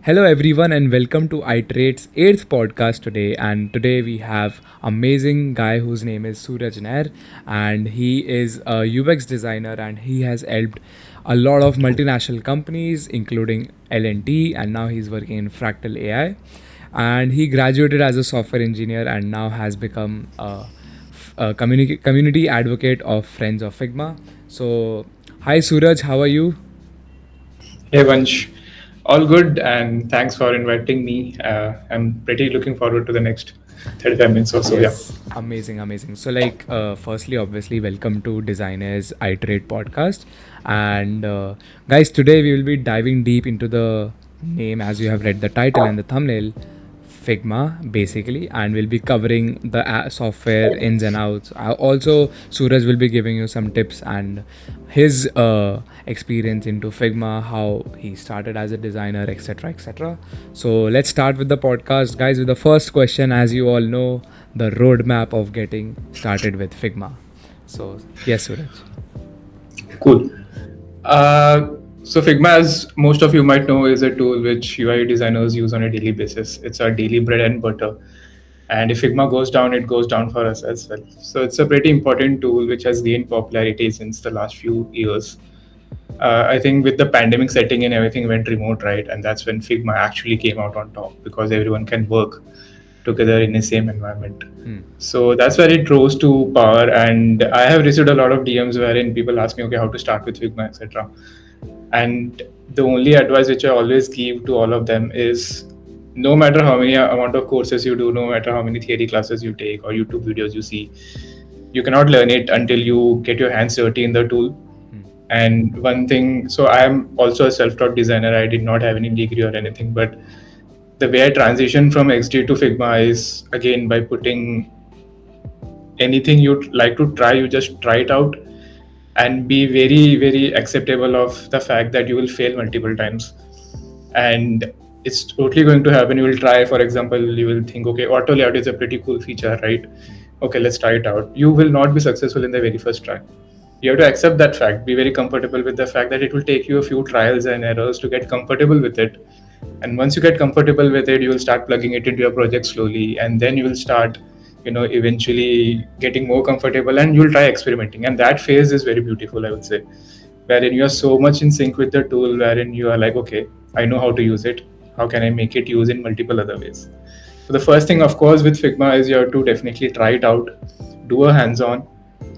Hello everyone and welcome to Iterate's 8th podcast today. And today we have amazing guy whose name is Sooraj Nair, and he is a UX designer and he has helped a lot of multinational companies including L&T, and now he's working in Fractal AI. And he graduated as a software engineer and now has become a community advocate of Friends of Figma. So hi Suraj, how are you? Hey Vansh, all good, and thanks for inviting me. I'm pretty looking forward to the next 35 minutes or so. Yeah. Yes, amazing, amazing. So, firstly, obviously, welcome to Designers Iterate podcast. And guys, today we will be diving deep into the name as you have read the title and the thumbnail, Figma, basically, and we'll be covering the software ins and outs. Also, Suraj will be giving you some tips and his experience into Figma, how he started as a designer, etc., etc. So let's start with the podcast, guys, with the first question. As you all know, the roadmap of getting started with Figma. So yes, Suraj. Cool. So Figma, as most of you might know, is a tool which UI designers use on a daily basis. It's our daily bread and butter. And if Figma goes down, it goes down for us as well. So it's a pretty important tool which has gained popularity since the last few years. I think with the pandemic setting in, everything went remote, right? And that's when Figma actually came out on top because everyone can work together in the same environment. So that's where it rose to power. And I have received a lot of DMs wherein people ask me, okay, how to start with Figma, etc. And the only advice which I always give to all of them is no matter how many amount of courses you do, no matter how many theory classes you take or YouTube videos you see, you cannot learn it until you get your hands dirty in the tool. And one thing, so I am also a self-taught designer. I did not have any degree or anything, but the way I transition from XD to Figma is again by putting anything you'd like to try, you just try it out and be very, very acceptable of the fact that you will fail multiple times. And it's totally going to happen. You will try, for example, you will think, okay, auto layout is a pretty cool feature, right? Okay, let's try it out. You will not be successful in the very first try. You have to accept that fact, be very comfortable with the fact that it will take you a few trials and errors to get comfortable with it. And once you get comfortable with it, you will start plugging it into your project slowly, and then you will start, eventually getting more comfortable, and you'll try experimenting. And that phase is very beautiful, I would say, wherein you are so much in sync with the tool, wherein you are like, okay, I know how to use it. How can I make it use in multiple other ways? So the first thing, of course, with Figma is you have to definitely try it out, do a hands-on.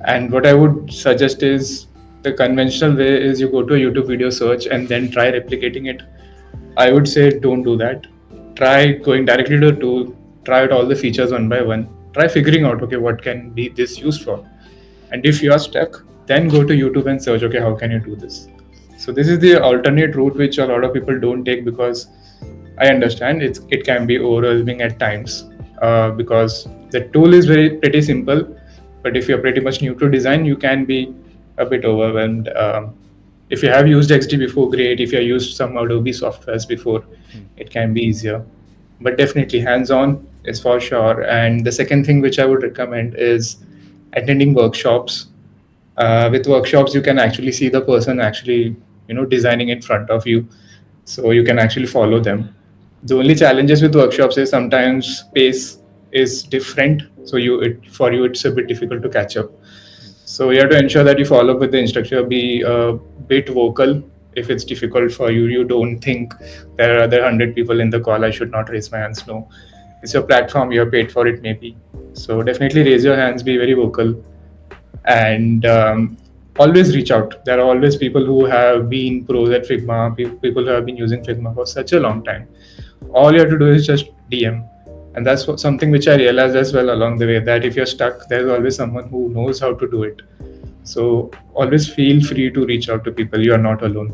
And what I would suggest is the conventional way is you go to a YouTube video search and then try replicating it. I would say don't do that. Try going directly to the tool, try out all the features one by one, try figuring out, okay, what can be this used for? And if you are stuck, then go to YouTube and search, okay, how can you do this? So this is the alternate route which a lot of people don't take because I understand it can be overwhelming at times because the tool is very pretty simple, but if you're pretty much new to design, you can be a bit overwhelmed. If you have used XD before, great. If you have used some Adobe softwares before, it can be easier. But definitely hands-on is for sure. And the second thing which I would recommend is attending workshops. With workshops, you can actually see the person actually, designing in front of you, so you can actually follow them. The only challenges with workshops is sometimes pace is different, so for you it's a bit difficult to catch up. So you have to ensure that you follow up with the instructor, be a bit vocal. If it's difficult for you, you don't think there are other 100 people in the call, I should not raise my hands. No, it's your platform, you're paid for it maybe. So definitely raise your hands, be very vocal, and always reach out. There are always people who have been pros at Figma, people who have been using Figma for such a long time. All you have to do is just DM. And that's something which I realized as well along the way, that if you're stuck, there's always someone who knows how to do it. So always feel free to reach out to people. You are not alone.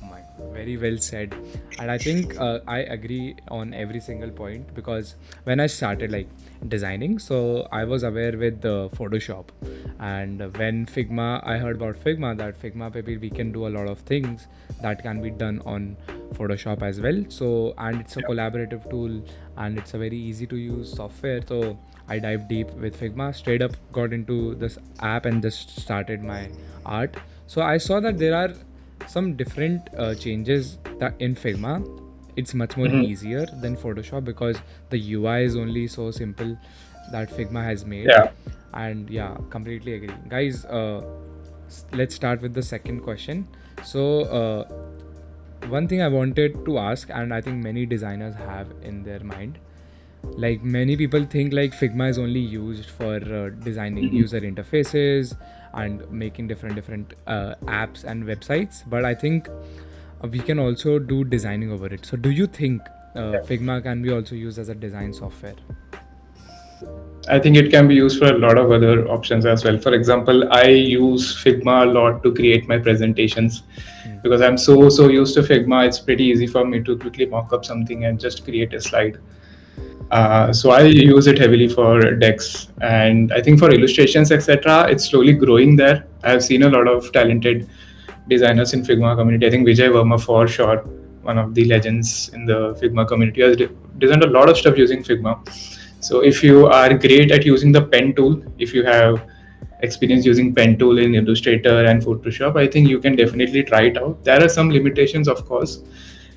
My, very well said. And I think I agree on every single point because when I started designing, so I was aware with the Photoshop, and when Figma, I heard about Figma, that Figma maybe we can do a lot of things that can be done on Photoshop as well. So, and it's a collaborative tool and it's a very easy to use software. So I dived deep with Figma, straight up got into this app and just started my art. So I saw that there are some different changes that in Figma. it's much more Mhm. easier than Photoshop because the UI is only so simple that Figma has made. Yeah. And yeah, completely agree, guys. Let's start with the second question. So one thing I wanted to ask, and I think many designers have in their mind, like many people think like Figma is only used for designing Mhm. user interfaces and making different apps and websites, but I think we can also do designing over it. So do you think Figma can be also used as a design software? I think it can be used for a lot of other options as well. For example, I use Figma a lot to create my presentations because I'm so used to Figma. It's pretty easy for me to quickly mock up something and just create a slide. So I use it heavily for decks, and I think for illustrations, etc., it's slowly growing there. I've seen a lot of talented designers in Figma community. I think Vijay Verma for sure, one of the legends in the Figma community, has designed a lot of stuff using Figma. So if you are great at using the pen tool, if you have experience using pen tool in Illustrator and Photoshop, I think you can definitely try it out. There are some limitations, of course,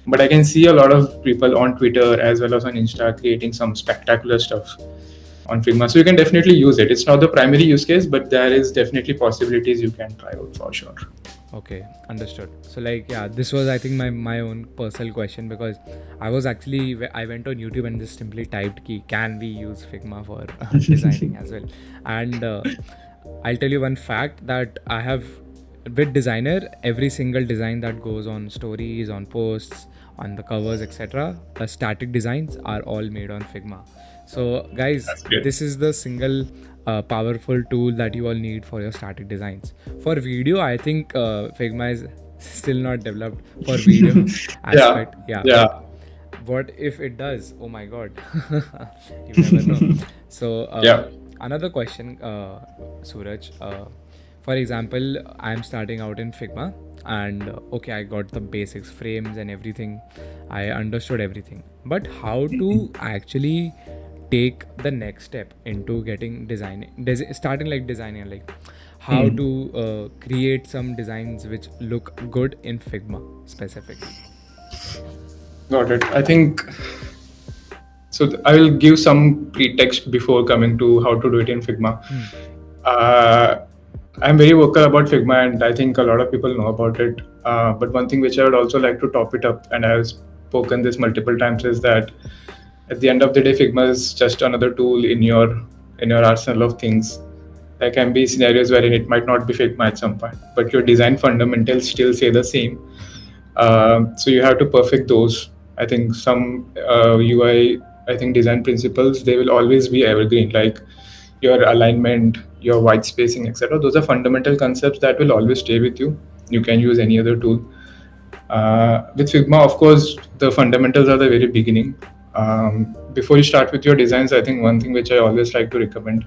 but I can see a lot of people on Twitter as well as on Insta creating some spectacular stuff on Figma. So you can definitely use it. It's not the primary use case, but there is definitely possibilities you can try out for sure. Okay, understood. So like yeah, this was I think my own personal question because I was actually I went on YouTube and just simply typed key can we use Figma for designing as well, and I'll tell you one fact that I have with Designer. Every single design that goes on stories, on posts, on the covers, etc., the static designs are all made on Figma. So guys, That's great. this is the single powerful tool that you all need for your static designs. For video, I think Figma is still not developed for video Yeah, aspect. Yeah, yeah. but what if it does? Oh my god, you never know. So Yeah. another question, Suraj. For example, I'm starting out in Figma, and okay, I got the basics, frames, and everything. I understood everything, but how to actually take the next step into getting starting like designing, like how Hmm. to create some designs which look good in Figma specifically. Got it. I think so. I will give some pretext before coming to how to do it in Figma. Hmm. Uh, I'm very vocal about Figma, and I think a lot of people know about it. But one thing which I would also like to top it up, and I've spoken this multiple times, is that at the end of the day, Figma is just another tool in your arsenal of things. There can be scenarios wherein it might not be Figma at some point, but your design fundamentals still say the same. So you have to perfect those. I think some I think design principles, they will always be evergreen, like your alignment, your white spacing, etc. Those are fundamental concepts that will always stay with you. You can use any other tool. With Figma, of course, the fundamentals are the very beginning. Before you start with your designs, I think one thing which I always like to recommend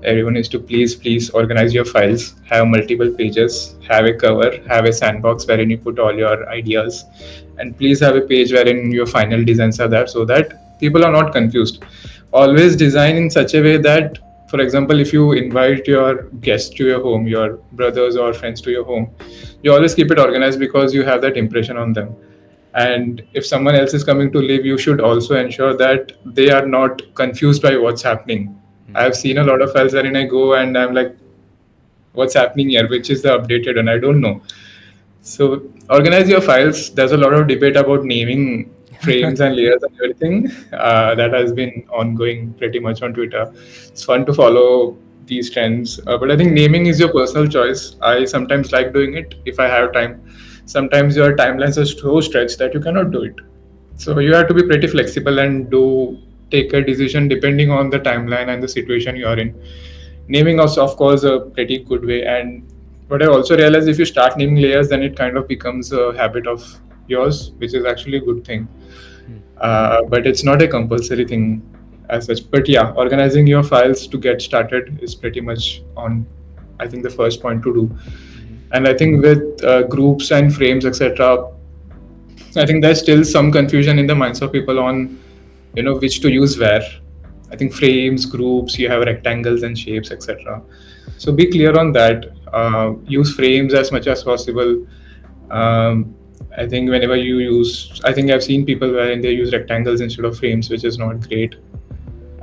everyone is to please organize your files, have multiple pages, have a cover, have a sandbox wherein you put all your ideas, and please have a page wherein your final designs are there so that people are not confused. Always design in such a way that, for example, if you invite your guests to your home, your brothers or friends to your home, you always keep it organized because you have that impression on them. And if someone else is coming to live, you should also ensure that they are not confused by what's happening. I've seen a lot of files wherein I go and I'm like, what's happening here? Which is the updated? And I don't know. So organize your files. There's a lot of debate about naming frames and layers and everything. That has been ongoing pretty much on Twitter. It's fun to follow these trends, but I think naming is your personal choice. I sometimes like doing it if I have time. Sometimes your timelines are so stretched that you cannot do it. So you have to be pretty flexible and do take a decision depending on the timeline and the situation you are in. Naming is of course a pretty good way. And what I also realized, if you start naming layers, then it kind of becomes a habit of yours, which is actually a good thing. But it's not a compulsory thing as such. But yeah, organizing your files to get started is pretty much on, I think, the first point to do. And I think with groups and frames, etc., I think there's still some confusion in the minds of people on, which to use where. I think frames, groups, you have rectangles and shapes, etc. So be clear on that. Use frames as much as possible. Um, I think whenever you use, I think I've seen people wherein they use rectangles instead of frames, which is not great.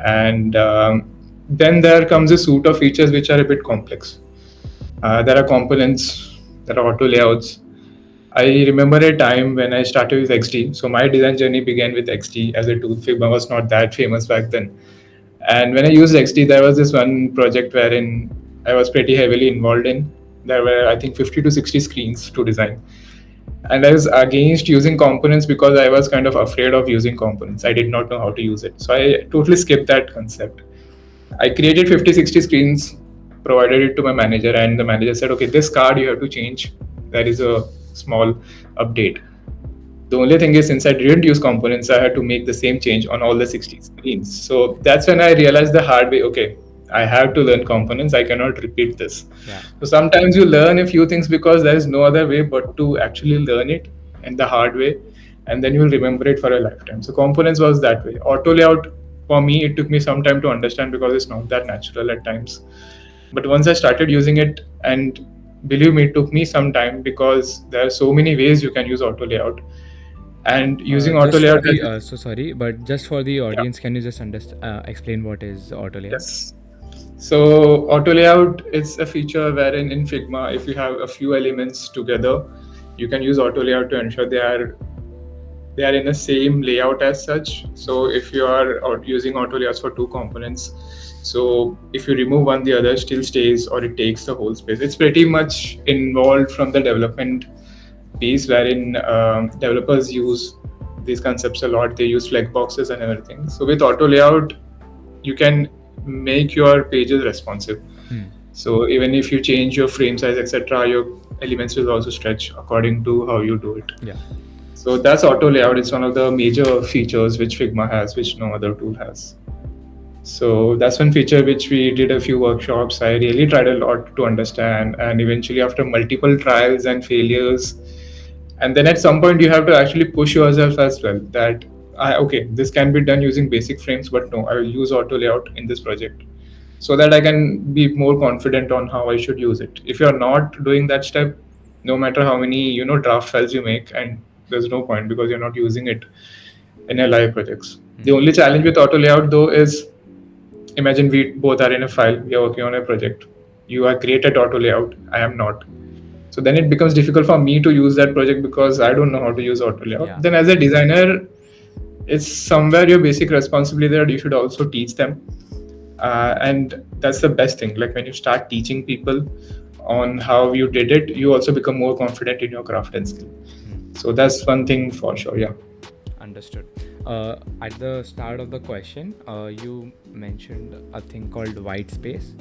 And then there comes a suite of features which are a bit complex. There are components, there are auto layouts. I remember a time when I started with XD. So my design journey began with XD as a tool. Figma was not that famous back then. And when I used XD, there was this one project wherein I was pretty heavily involved in. There were, I think, 50 to 60 screens to design. And I was against using components because I was kind of afraid of using components. I did not know how to use it. So I totally skipped that concept. I created 50, 60 screens, provided it to my manager, and the manager said, okay, this card you have to change. There is a small update. The only thing is, since I didn't use components, I had to make the same change on all the 60 screens. So that's when I realized the hard way, okay, I have to learn components. I cannot repeat this. Yeah. So sometimes you learn a few things because there is no other way but to actually learn it in the hard way, and then you'll remember it for a lifetime. So components was that way. Auto layout, for me, it took me some time to understand because it's not that natural at times. But once I started using it, and believe me, it took me some time because there are so many ways you can use auto layout. And using auto Just for layout the has, so sorry, but just for the yeah, audience, can you just explain what is auto layout? yes. So auto layout is a feature wherein in Figma, if you have a few elements together, you can use auto layout to ensure they are in the same layout as such. So if you are using auto layouts for two components, so if you remove one, the other still stays or it takes the whole space. It's pretty much involved from the development piece wherein developers use these concepts a lot. They use flex boxes and everything. So with auto layout, you can make your pages responsive. So even if you change your frame size, etc., your elements will also stretch according to how you do it. Yeah. So that's auto layout. It's one of the major features which Figma has, which no other tool has. So that's one feature which we did a few workshops. I really tried a lot to understand, and eventually, after multiple trials and failures, and then at some point, you have to actually push yourself as well. That okay, this can be done using basic frames, but no, I will use auto layout in this project so that I can be more confident on how I should use it. If you're not doing that step, no matter how many draft files you make, and there's no point because you're not using it in your live projects. The only challenge with auto layout though is, imagine we both are in a file, we are working on a project. You are great at auto layout, I am not. So then it becomes difficult for me to use that project because I don't know how to use auto layout. Yeah. Then as a designer, it's somewhere your basic responsibility that you should also teach them. And that's the best thing. Like when you start teaching people on how you did it, you also become more confident in your craft and skill. So that's one thing for sure. Yeah. Understood. At the start of the question, you mentioned a thing called white space.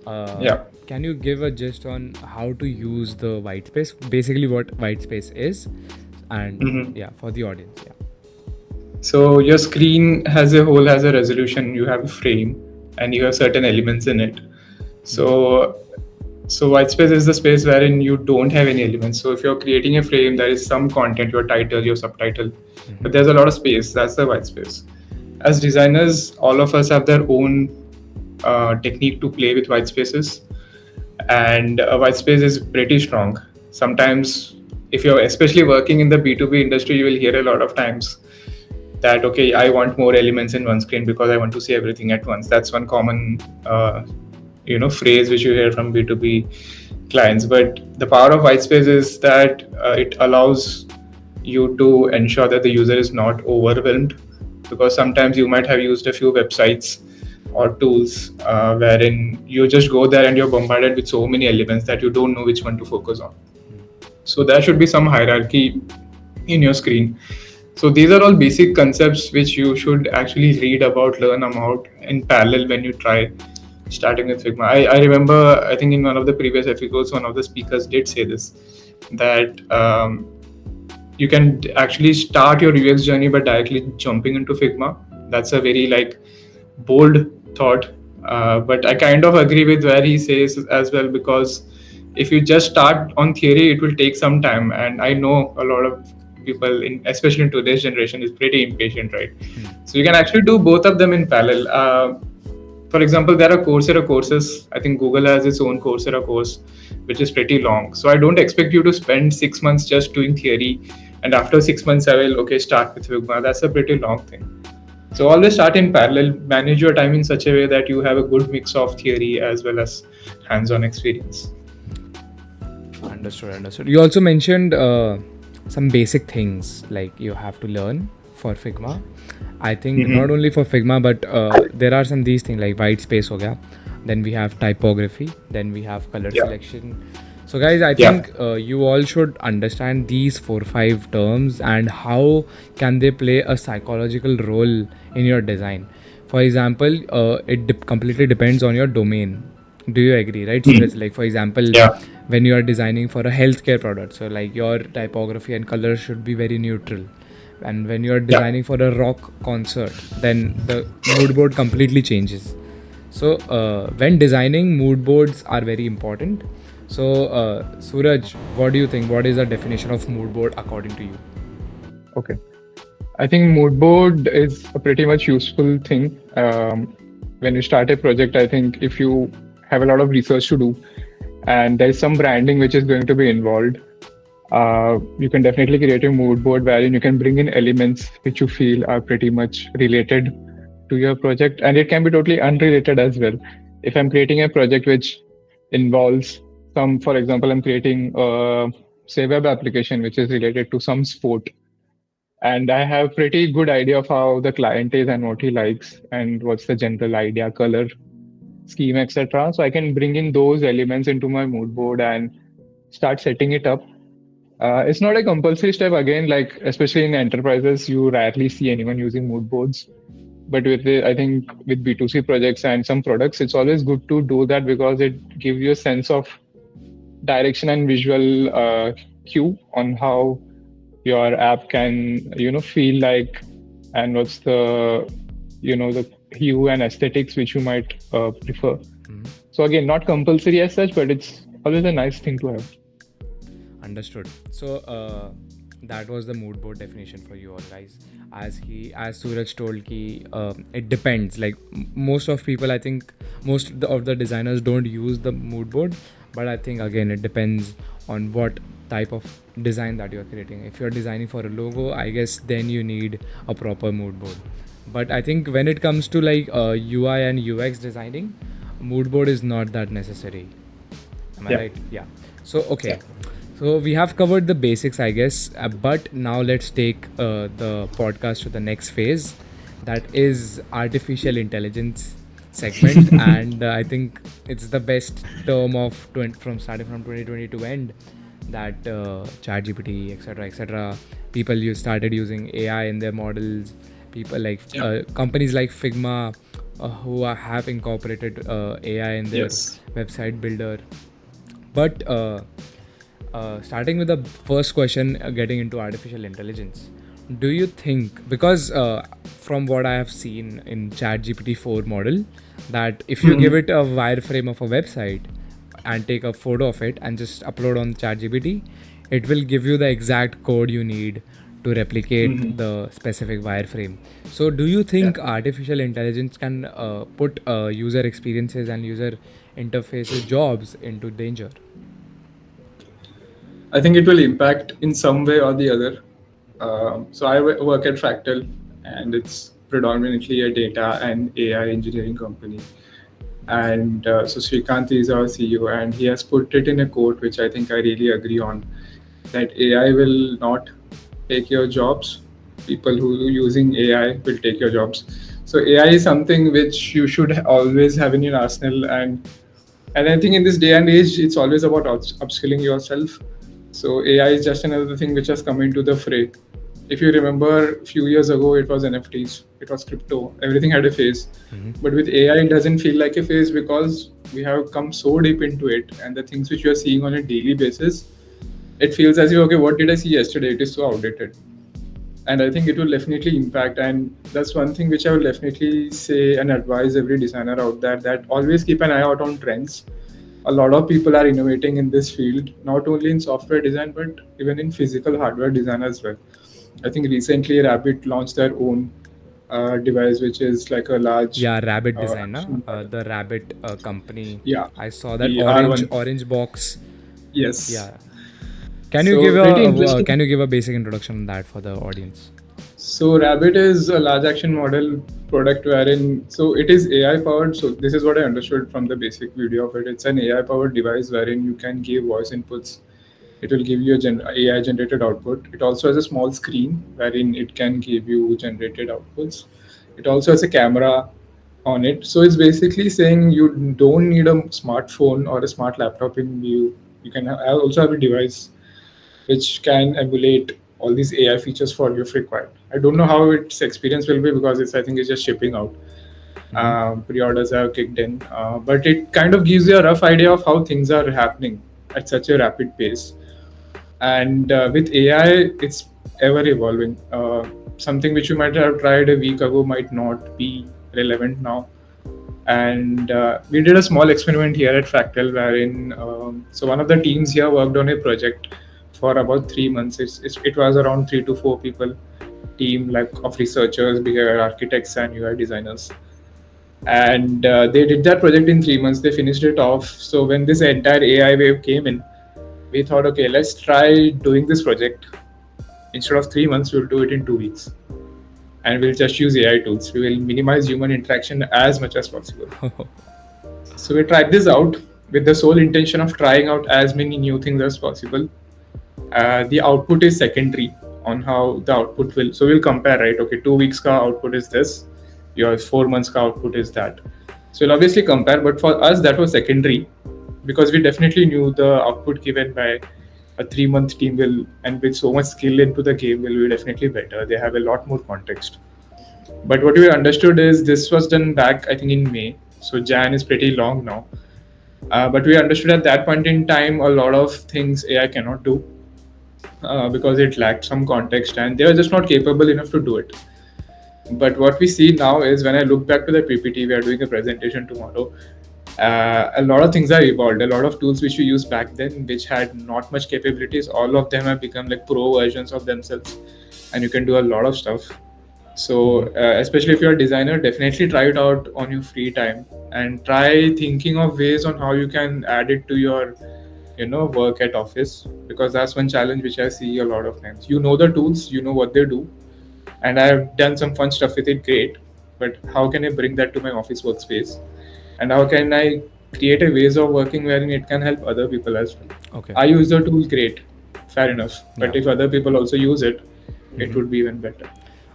Yeah. Can you give a gist on how to use the white space? Basically, what white space is, and Mhm. yeah, for the audience. Yeah. So your screen has a whole has a resolution. You have a frame, and you have certain elements in it. So so white space is the space wherein you don't have any elements. So if you're creating a frame, there is some content, your title, your subtitle, but there's a lot of space. That's the white space. As designers, all of us have their own technique to play with white spaces, and white space is pretty strong. Sometimes, if you're especially working in the B2B industry, you will hear a lot of times that okay, I want more elements in one screen because I want to see everything at once. That's one common phrase which you hear from B2B clients. But the power of whitespace is that it allows you to ensure that the user is not overwhelmed, because sometimes you might have used a few websites or tools wherein you just go there and you're bombarded with so many elements that you don't know which one to focus on. So there should be some hierarchy in your screen. So these are all basic concepts which you should actually read about, learn about in parallel when you try starting with Figma. I remember, I think in one of the previous episodes, one of the speakers did say this, that you can actually start your UX journey by directly jumping into Figma. That's a very bold thought, but I kind of agree with where he says as well, because if you just start on theory, it will take some time, and I know a lot of people, especially in today's generation, is pretty impatient, right? So you can actually do both of them in parallel. For example, there are Coursera courses. I think Google has its own Coursera course, which is pretty long. So I don't expect you to spend 6 months just doing theory, and after 6 months, I will start with Figma. That's a pretty long thing. So always start in parallel. Manage your time in such a way that you have a good mix of theory as well as hands-on experience. Understood, understood. You also mentioned some basic things like you have to learn for Figma. I think not Mm-hmm. only for Figma, but there are some these things like white space ho gaya. Then we have typography. Then we have color Yeah. selection. So guys, I Yeah. think you all should understand these 4 5 terms and how can they play a psychological role in your design. For example, completely depends on your domain. Do you agree, right, Suraj? Mm. Like for example, Yeah. when you are designing for a healthcare product, so like your typography and color should be very neutral. And when you are Yeah. designing for a rock concert, then the mood board completely changes. So when designing, mood boards are very important. So Suraj, what do you think? What is the definition of mood board according to you? Okay. I think mood board is a pretty much useful thing. When you start a project, I think if you have a lot of research to do and there's some branding which is going to be involved, you can definitely create a mood board wherein you can bring in elements which you feel are pretty much related to your project. And it can be totally unrelated as well. If I'm creating a project which involves some, for example, I'm creating say web application which is related to some sport, and I have pretty good idea of how the client is and what he likes and what's the general idea, color scheme, etc. So I can bring in those elements into my mood board and start setting it up. It's not a compulsory step again, like especially in enterprises, you rarely see anyone using mood boards. But I think with B2C projects and some products, it's always good to do that because it gives you a sense of direction and visual cue on how your app can feel like, and what's the hue and aesthetics which you might prefer. Mhm. So again, not compulsory as such, but it's always a nice thing to have. Understood. So that was the mood board definition for you all guys. As Suraj told, ki it depends. Like most of people, I think most of the designers don't use the mood board, but I think again it depends on what type of design that you're creating. If you're designing for a logo, I guess then you need a proper mood board. But I think when it comes to like UI and UX designing, mood board is not that necessary. Am I Yeah. right? Yeah. So, Yeah. okay. So, we have covered the basics, I guess. But now let's take the podcast to the next phase, that is artificial intelligence segment. And I think it's the best term of from starting from 2020 to end, that ChatGPT, etc. People started using AI in their models. People like Yeah. companies like Figma, have incorporated AI in their Yes. website builder. But starting with the first question, getting into artificial intelligence, do you think, because from what I have seen in ChatGPT 4 model, that if you give Mhm. it a wireframe of a website and take a photo of it and just upload on ChatGPT, it will give you the exact code you need to replicate Mhm. the specific wireframe. So, do you Yeah. think artificial intelligence can put user experiences and user interfaces jobs into danger? I think it will impact in some way or the other. So I work at Fractal, and it's predominantly a data and AI engineering company. And so Srikanth is our CEO, and he has put it in a quote which I think I really agree on, that AI will not take your jobs. People who are using AI will take your jobs. So AI is something which you should always have in your arsenal, and I think in this day and age, it's always about upskilling yourself. So AI is just another thing which has come into the fray. If you remember, a few years ago, it was NFTs, it was crypto, everything had a phase. But with AI, it doesn't feel like a phase because we have come so deep into it, and the things which you are seeing on a daily basis, it feels as if, okay, what did I see yesterday? It is so outdated. And I think it will definitely impact. And that's one thing which I will definitely say and advise every designer out there, that always keep an eye out on trends. A lot of people are innovating in this field, not only in software design but even in physical hardware design as well. I think recently Rabbit launched their own. device, which is like a large Yeah, Rabbit design, na? action model. The Rabbit company. Yeah, I saw that the orange R1. orange box. Yes. Yeah. Can you give So pretty interesting. can you give a basic introduction on that for the audience? So Rabbit is a large action model product wherein so it is AI powered. So this is what I understood from the basic video of it. It's an AI powered device wherein you can give voice inputs. It will give you a AI generated output. It also has a small screen wherein it can give you generated outputs. It also has a camera on it. So it's basically saying you don't need a smartphone or a smart laptop in view. You can also have a device which can emulate all these AI features for you if required. I don't know how its experience will be because I think it's just shipping out. Mm-hmm. Pre-orders have kicked in, but it kind of gives you a rough idea of how things are happening at such a rapid pace. And with AI, it's ever evolving. Something which you might have tried a week ago might not be relevant now. And we did a small experiment here at Fractal wherein so one of the teams here worked on a project for about 3 months. It was around 3 to 4 people team like of researchers, behavior architects, and UI designers. And they did that project in 3 months. They finished it off. So when this entire AI wave came in, we thought, okay, let's try doing this project. Instead of 3 months, we'll do it in 2 weeks, and we'll just use AI tools. We will minimize human interaction as much as possible. So we tried this out with the sole intention of trying out as many new things as possible. The output is secondary on how the output will. So we'll compare, right? Okay, 2 weeks ka output is this. Your 4 months ka output is that. So we'll obviously compare, but for us that was secondary because we definitely knew the output given by a 3 month team will, and with so much skill into the game, will be definitely better. They have a lot more context. But what we understood is this was done back, I think, in May. So Jan is pretty long now. But we understood at that point in time a lot of things AI cannot do because it lacked some context and they were just not capable enough to do it. But what we see now is when I look back to the PPT, we are doing a presentation tomorrow. A lot of things are evolved. A lot of tools which we used back then, which had not much capabilities, all of them have become like pro versions of themselves, and you can do a lot of stuff. So, especially if you're a designer, definitely try it out on your free time and try thinking of ways on how you can add it to your, work at office, because that's one challenge which I see a lot of times. You know the tools, you know what they do, and I've done some fun stuff with it. Great, but how can I bring that to my office workspace, and how can I create a ways of working wherein it can help other people as well? Okay. I use the tool, great, fair enough. But Yeah. if other people also use it, it would be even better.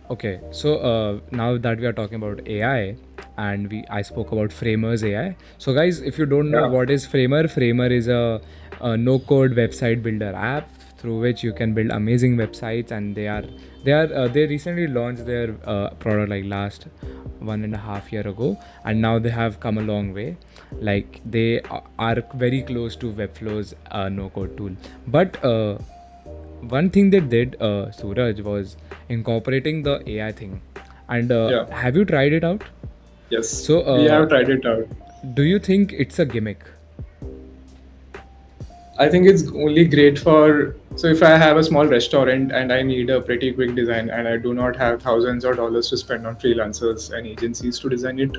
Okay, so now that we are talking about AI, and I spoke about Framers AI. So guys, if you don't know Yeah. what is Framer, Framer is a no-code website builder app through which you can build amazing websites, and they recently launched their product like last 1.5 year ago, and now they have come a long way. Like they are very close to Webflow's no-code tool, but one thing they did, Suraj, was incorporating the AI thing. And Yeah. have you tried it out? Yes. So, We have tried it out. do you think it's a gimmick? I think it's only great for, so if I have a small restaurant and I need a pretty quick design and I do not have thousands of dollars to spend on freelancers and agencies to design it,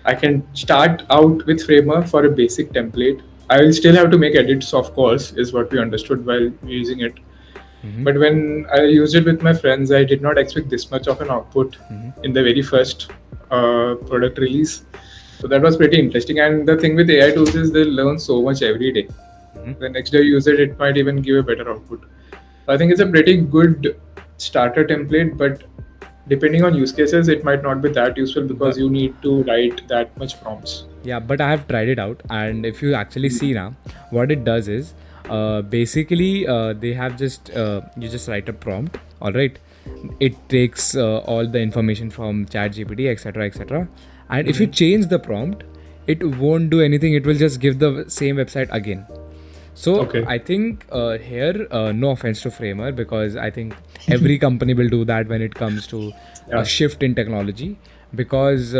I can start out with Framer for a basic template. I will still have to make edits, of course, is what we understood while using it. But when I used it with my friends, I did not expect this much of an output in the very first product release. So that was pretty interesting. And the thing with AI tools is they learn so much every day. The next day you use it, it might even give a better output. So I think it's a pretty good starter template, but depending on use cases, it might not be that useful because But- you need to write that much prompts. Yeah, but I have tried it out, and if you actually see now, what it does is, basically, they have just you just write a prompt. All right, it takes all the information from ChatGPT, etc., etc., and if you change the prompt, it won't do anything. It will just give the same website again. So Okay. I think here, no offense to Framer, because I think every company will do that when it comes to Yeah. a shift in technology, because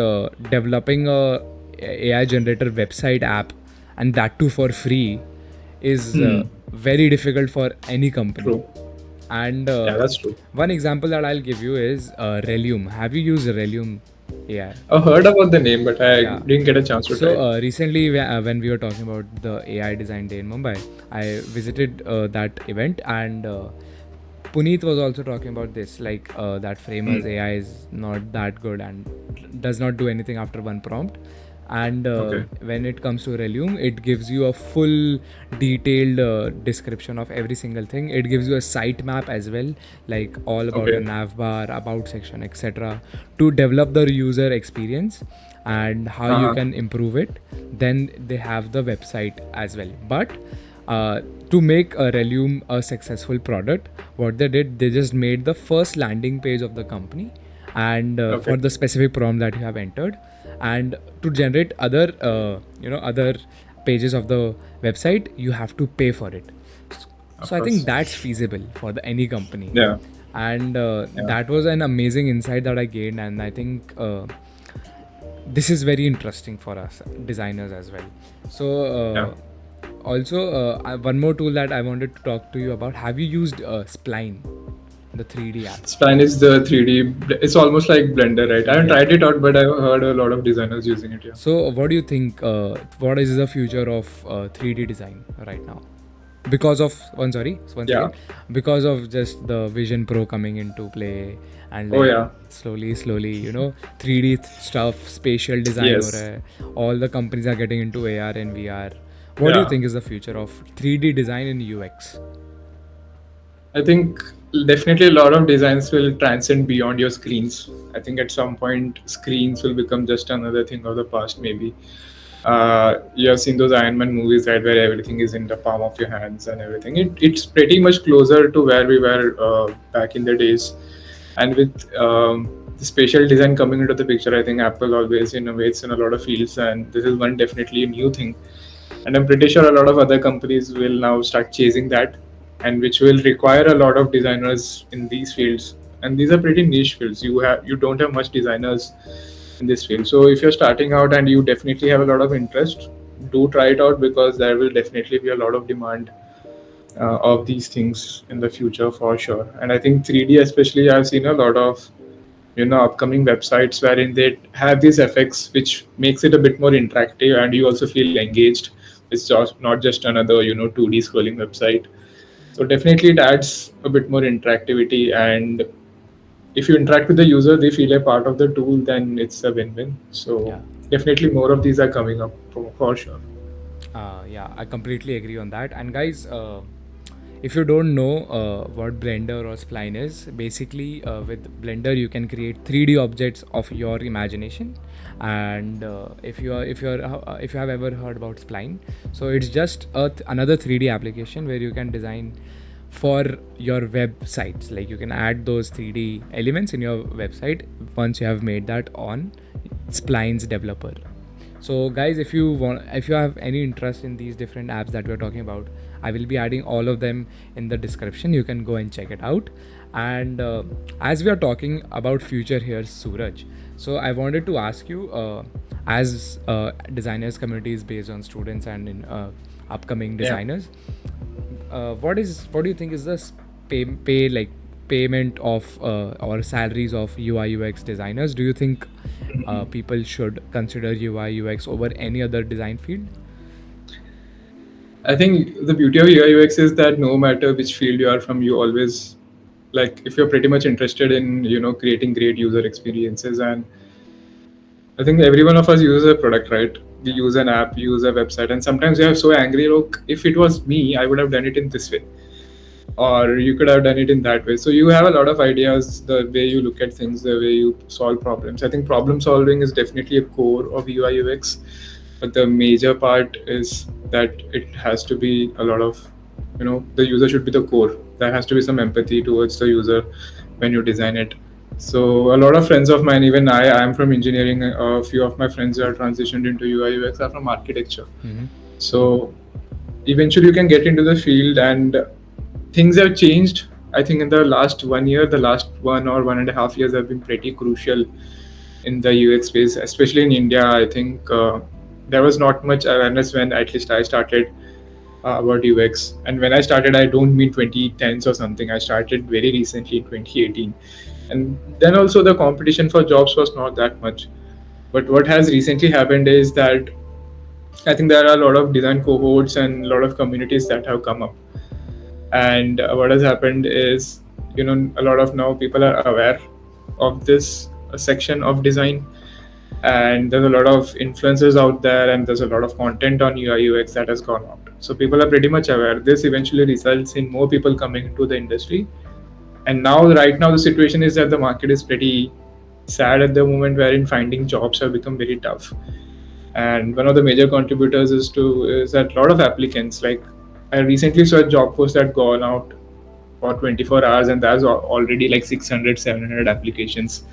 developing a AI generator website app, and that too for free, is very difficult for any company. True. And Yeah, that's true. one example that I'll give you is Relium. Have you used Relium AI? I heard about the name, but I Yeah. didn't get a chance to try So it. recently, when we were talking about the AI Design Day in Mumbai, I visited that event, and Puneet was also talking about this, like that Framer's Hmm. AI is not that good and does not do anything after one prompt. And Okay. when it comes to Relium, it gives you a full detailed description of every single thing. It gives you a site map as well, like all about your Okay. nav bar, about section, etc., to develop the user experience and how you Uh-huh. can improve it. Then they have the website as well. But uh, to make a Relium a successful product, what they did, they just made the first landing page of the company, and Okay. for the specific prompt that you have entered, and to generate other other pages of the website, you have to pay for it. Of So I think course. that's feasible for any company, Yeah. and Yeah. that was an amazing insight that I gained, and I think this is very interesting for us designers as well. So Yeah. also one more tool that I wanted to talk to you about. Have you used Spline, the 3D app? Spline is the 3D. It's almost like Blender, right? I haven't Yeah. tried it out, but I've heard a lot of designers using it. Yeah. So what do you think, what is the future of 3D design right now? Because of one Yeah. second, because of just the Vision Pro coming into play, and Oh like yeah. slowly, 3D stuff, spatial design, or Yes. all the companies are getting into AR and VR. What do you Yeah. think is the future of 3D design in UX? I think definitely a lot of designs will transcend beyond your screens. I think at some point screens will become just another thing of the past. Maybe you have seen those Iron Man movies, right, where everything is in the palm of your hands and everything. It's pretty much closer to where we were back in the days. And with the spatial design coming into the picture, I think Apple always innovates in a lot of fields, and this is one definitely a new thing. And I'm pretty sure a lot of other companies will now start chasing that, and which will require a lot of designers in these fields. And these are pretty niche fields. You don't have much designers in this field. So if you're starting out and you definitely have a lot of interest, do try it out, because there will definitely be a lot of demand of these things in the future for sure. And I think 3D especially, I've seen a lot of upcoming websites wherein they have these effects which makes it a bit more interactive, and you also feel engaged. It's just not just another 2D scrolling website. So definitely it adds a bit more interactivity, and if you interact with the user, they feel a part of the tool, then it's a win-win. So Yeah. definitely more of these are coming up for sure. Yeah, I completely agree on that. And guys, if you don't know what Blender or Spline is, basically with Blender you can create 3D objects of your imagination. And if you have ever heard about Spline, so it's just another 3D application where you can design for your websites. Like you can add those 3D elements in your website once you have made that on Spline's developer. So guys, if you have any interest in these different apps that we're talking about, I will be adding all of them in the description. You can go and check it out. And as we are talking about future here, Suraj, so I wanted to ask you, as designers community is based on students and in upcoming Yeah. designers, what do you think is this pay like payment of or salaries of UI UX designers? Do you think people should consider UI UX over any other design field? I think the beauty of UI/UX is that no matter which field you are from, you always, like, if you're pretty much interested in creating great user experiences. And I think every one of us uses a product, right? We Yeah. use an app, use a website, and sometimes we are so angry. Look, if it was me, I would have done it in this way, or you could have done it in that way. So you have a lot of ideas, the way you look at things, the way you solve problems. I think problem solving is definitely a core of UI/UX, but the major part is that it has to be a lot of, the user should be the core. There has to be some empathy towards the user when you design it. So a lot of friends of mine, even I'm from engineering. A few of my friends who are transitioned into UI/UX are from architecture. Mm-hmm. So eventually you can get into the field, and things have changed. I think in the last 1 year, the last 1 or 1.5 years have been pretty crucial in the UX space, especially in India. I think there was not much awareness when at least I started about UX. And when I started, I don't mean 2010s or something. I started very recently in 2018. And then also the competition for jobs was not that much. But what has recently happened is that I think there are a lot of design cohorts and a lot of communities that have come up. And what has happened is, a lot of now people are aware of this section of design, and there's a lot of influencers out there, and there's a lot of content on UI UX that has gone out, so people are pretty much aware. This eventually results in more people coming into the industry. And now, right now, the situation is that the market is pretty sad at the moment, wherein finding jobs have become very tough. And one of the major contributors is that a lot of applicants, like, I recently saw a job post that gone out for 24 hours, and there's already like 600 700 applications.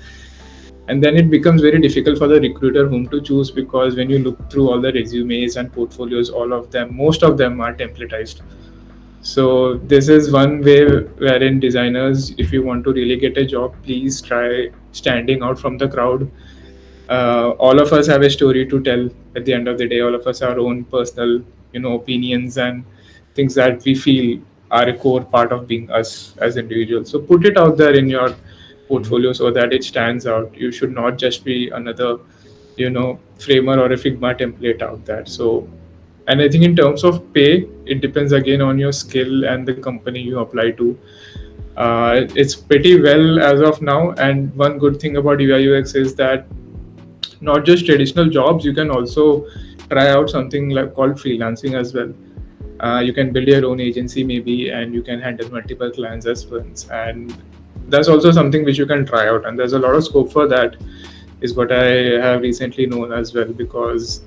And then it becomes very difficult for the recruiter whom to choose, because when you look through all the resumes and portfolios, all of them, most of them are templatized. So this is one way wherein designers, if you want to really get a job, please try standing out from the crowd. All of us have a story to tell. At the end of the day, all of us our own personal, opinions and things that we feel are a core part of being us as individuals. So put it out there in your portfolio so that it stands out. You should not just be another, framer or a Figma template out there. So, and I think in terms of pay, it depends again on your skill and the company you apply to. It's pretty well as of now. And one good thing about UI UX is that not just traditional jobs, you can also try out something like called freelancing as well. You can build your own agency maybe, and you can handle multiple clients as once. And that's also something which you can try out, and there's a lot of scope for that, is what I have recently known as well. Because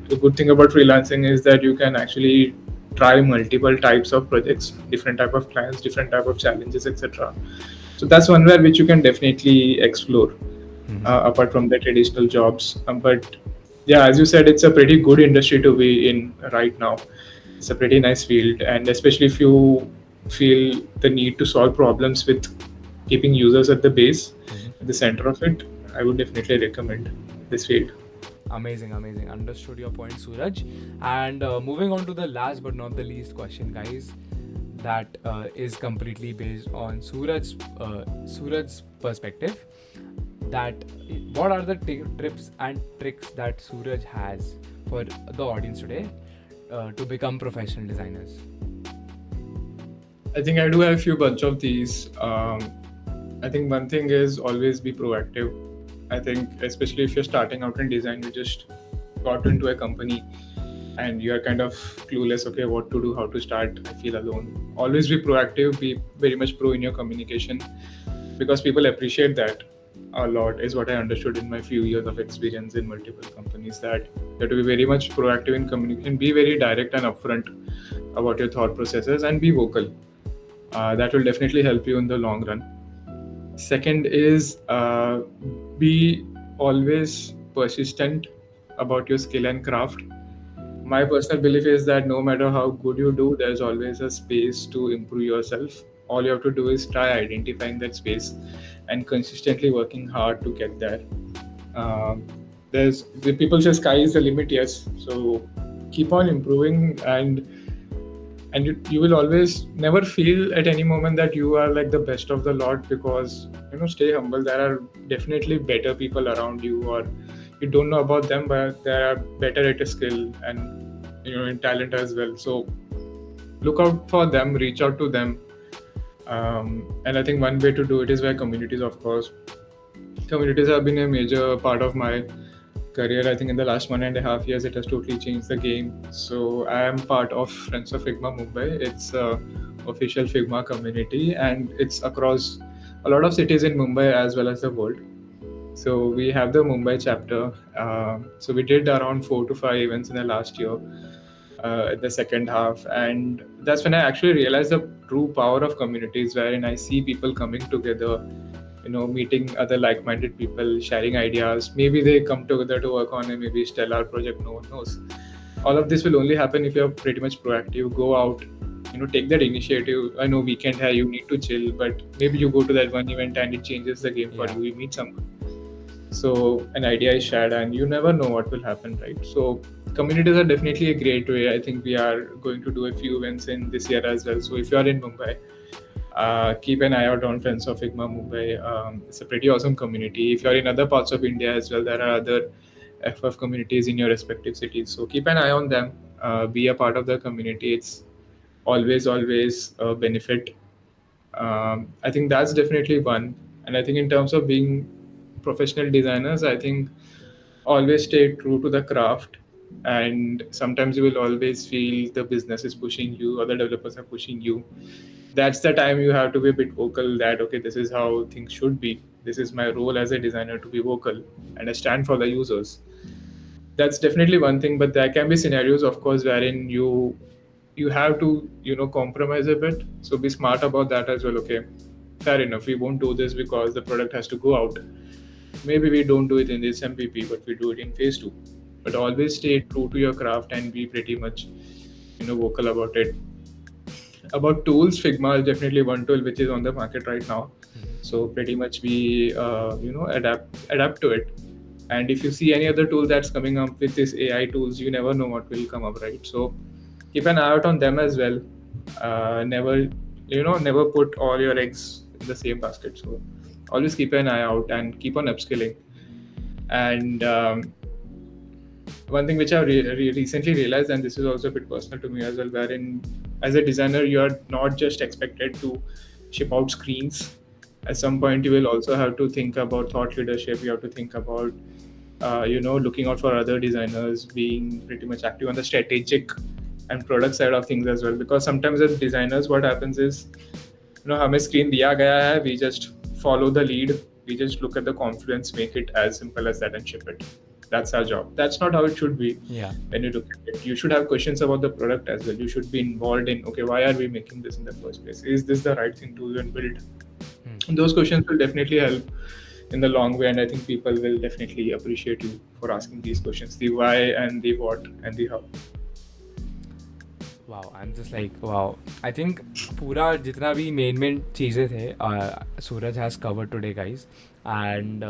the good thing about freelancing is that you can actually try multiple types of projects, different type of clients, different type of challenges, etc. So that's one way which you can definitely explore, apart from the traditional jobs. But yeah, as you said, it's a pretty good industry to be in right now. It's a pretty nice field, and especially if you feel the need to solve problems with keeping users at the base, at the center of it, I would definitely recommend this field. Amazing, amazing. Understood your point, Suraj. And moving on to the last but not the least question, guys, that is completely based on Suraj's perspective. That what are the tips and tricks that Suraj has for the audience today to become professional designers? I think I do have a few bunch of these. I think one thing is always be proactive. I think especially if you're starting out in design, you just got into a company and you are kind of clueless, okay, what to do, how to start, I feel alone. Always be proactive, be very much pro in your communication, because people appreciate that a lot, is what I understood in my few years of experience in multiple companies, that you have to be very much proactive in communication, be very direct and upfront about your thought processes, and be vocal. That will definitely help you in the long run. Second is, be always persistent about your skill and craft. My personal belief is that no matter how good you do, there's always a space to improve yourself. All you have to do is try identifying that space and consistently working hard to get there. Um, there's the people say sky is the limit, yes. So keep on improving, and you will always never feel at any moment that you are like the best of the lot, because stay humble. There are definitely better people around you, or you don't know about them, but they are better at a skill and in talent as well. So look out for them, reach out to them. And I think one way to do it is by communities, of course. Communities have been a major part of my career. I think in the last 1.5 years, it has totally changed the game. So I am part of Friends of Figma Mumbai. It's a official Figma community, and it's across a lot of cities in Mumbai as well as the world. So we have the Mumbai chapter. So we did around 4 to 5 events in the last year, in the second half, and that's when I actually realized the true power of communities, wherein I see people coming together, meeting other like-minded people, sharing ideas. Maybe they come together to work on a maybe stellar project. No one knows. All of this will only happen if you're pretty much proactive. Go out, take that initiative. I know weekend here you need to chill, but maybe you go to that one event and it changes the game for Yeah. you. You meet someone, so an idea is shared, and you never know what will happen, right? So communities are definitely a great way. I think we are going to do a few events in this year as well. So if you are in Mumbai, keep an eye out on Friends of Figma Mumbai. It's a pretty awesome community. If you're in other parts of India as well, there are other FF communities in your respective cities. So keep an eye on them. Be a part of the community. It's always a benefit. I think that's definitely one. And I think in terms of being professional designers, I think always stay true to the craft. And sometimes you will always feel the business is pushing you or the developers are pushing you. That's the time you have to be a bit vocal that, okay, this is how things should be. This is my role as a designer to be vocal and I stand for the users. That's definitely one thing, but there can be scenarios, of course, wherein you have to compromise a bit. So be smart about that as well. Okay, fair enough, we won't do this because the product has to go out. Maybe we don't do it in this MVP, but we do it in phase 2. But always stay true to your craft and be pretty much vocal about it. About tools, Figma is definitely one tool which is on the market right now. So pretty much we adapt to it. And if you see any other tool that's coming up with this AI tools, you never know what will come up, right? So keep an eye out on them as well. Never put all your eggs in the same basket. So always keep an eye out and keep on upskilling. And one thing which I recently realized, and this is also a bit personal to me as well, wherein as a designer, you are not just expected to ship out screens. At some point, you will also have to think about thought leadership. You have to think about, looking out for other designers, being pretty much active on the strategic and product side of things as well. Because sometimes as designers, what happens is, हमें screen दिया गया है, we just follow the lead, we just look at the confluence, make it as simple as that and ship it. That's our job. That's not how it should be. Yeah. When you look at it, you should have questions about the product as well. You should be involved in, okay, why are we making this in the first place? Is this the right thing to do and build? And those questions will definitely help in the long way, and I think people will definitely appreciate you for asking these questions, the why and the what and the how. Wow, I'm just like, wow. I think पूरा जितना भी main चीज़ें थे Suraj has covered today, guys. And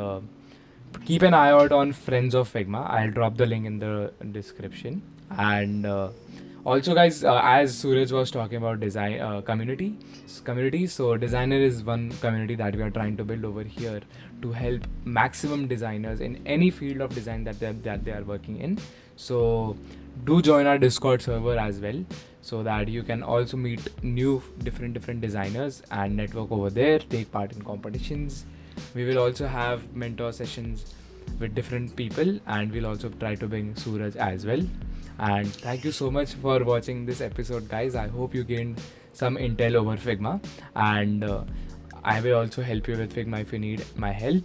keep an eye out on Friends of Figma. I'll drop the link in the description. And also, guys, as Suraj was talking about design community, so Designer is one community that we are trying to build over here to help maximum designers in any field of design that they are working in. So do join our Discord server as well, so that you can also meet new different designers and network over there, take part in competitions. We will also have mentor sessions with different people, and we'll also try to bring Suraj as well. And thank you so much for watching this episode, guys. I hope you gained some intel over Figma, and I will also help you with Figma if you need my help.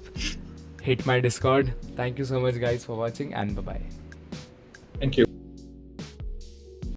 Hit my Discord. Thank you so much, guys, for watching, and bye bye. Thank you.